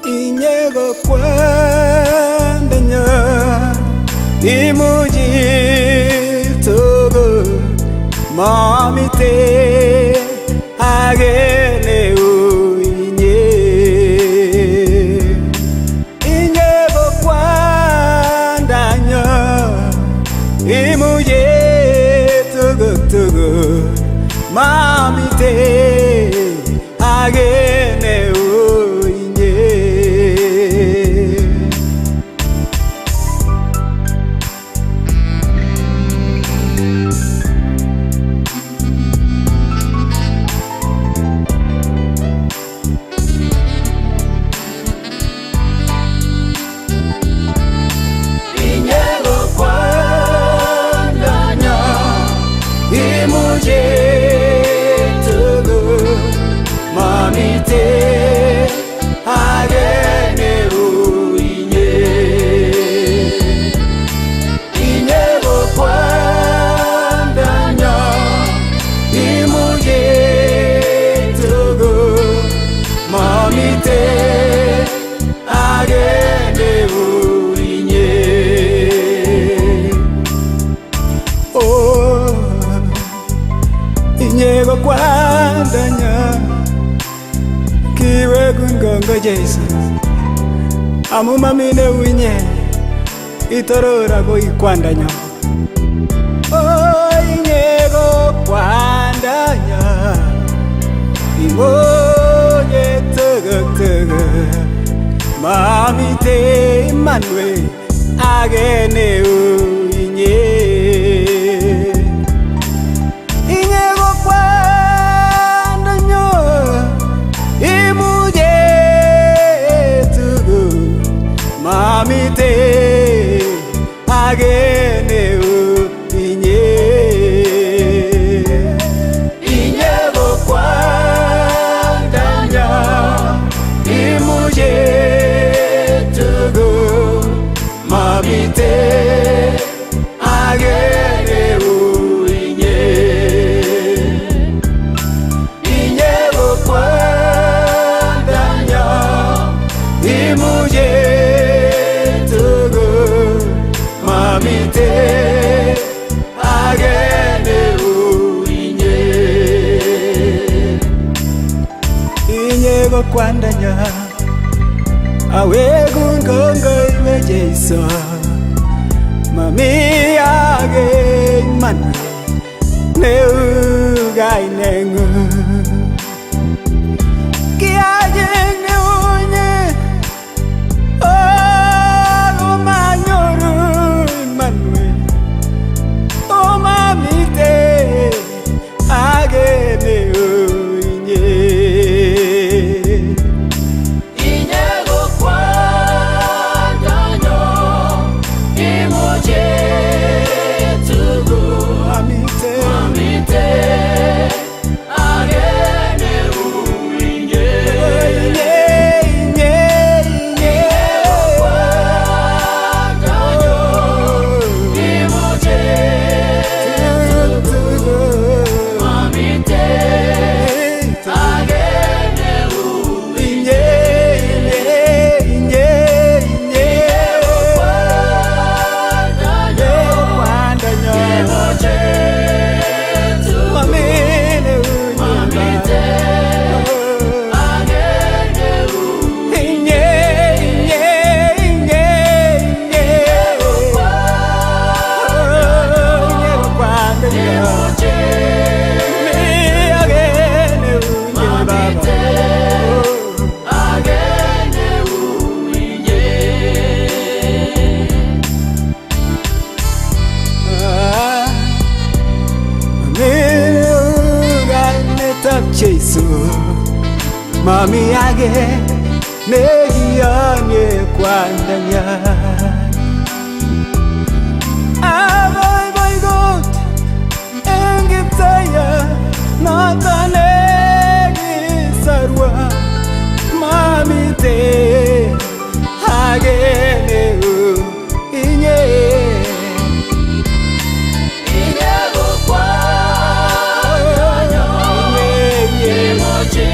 Inyego kwandanya imuji togo mamite agene uinye inyego kwandanya imuji togo mamite agene Inyego kwandanya kiwe gungongo Jesu amumamine winye itorora go ikwandanya inyego kwandanya imoye togo mamite manwe agene uinye mamite agene uinye inyego kwandanya imuje tugo mamite agene uinye inyego kwandanya imuje mamite agene uinye inyego kwandanya awegun gongo iwe Jesu mami age man neugai nengu kiaje neunye agene uinye inyego kwandanya imuje tugo mamite agene uinye Jesu mami age negianye kwandanya boy god engiptaya natanegi sarwa mamite agene uinye inyego kwandanya imuje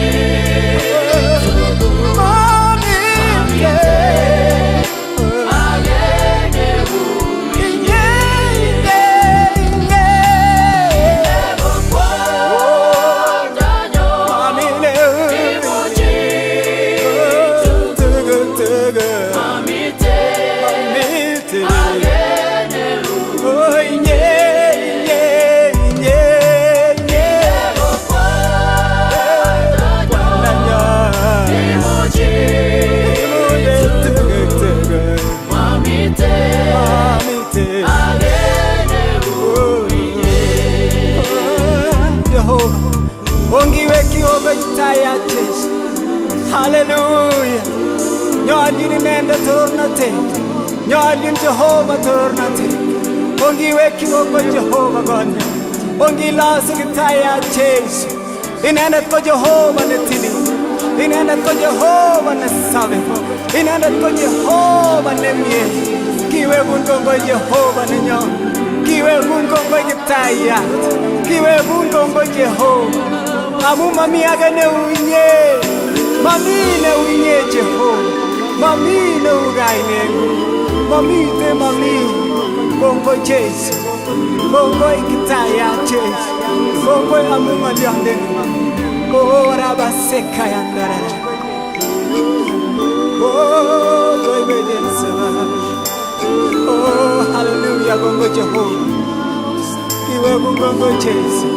Nyolchin inendet torornatet, nyolchin Jehova torornatet. Ongiwekyi kokwo Jehova konyo, ongilosu Kiptayat Jesu. Inendet ko Jehova netilil, inendet ko Jehova nesabe, inendet ko Jehova nemie. Kiwekun kongoi Jehova nenyon, kiwekun kongoi Kiptayat, kiwekun kongoi Jehova. Amu mami age neu inye, mami neu inye Jehova, mami neu kaineng'ung, mamite mami. Kongoi Jesu, kongoi Kiptayat Jesu, kongoi amu ng'olyondeng'ung. Oh, rabaseka yandarara, oh, kongoi Jesu. Oh, hallelujah, kongoi Jehova, kiwekun kongoi Jesu.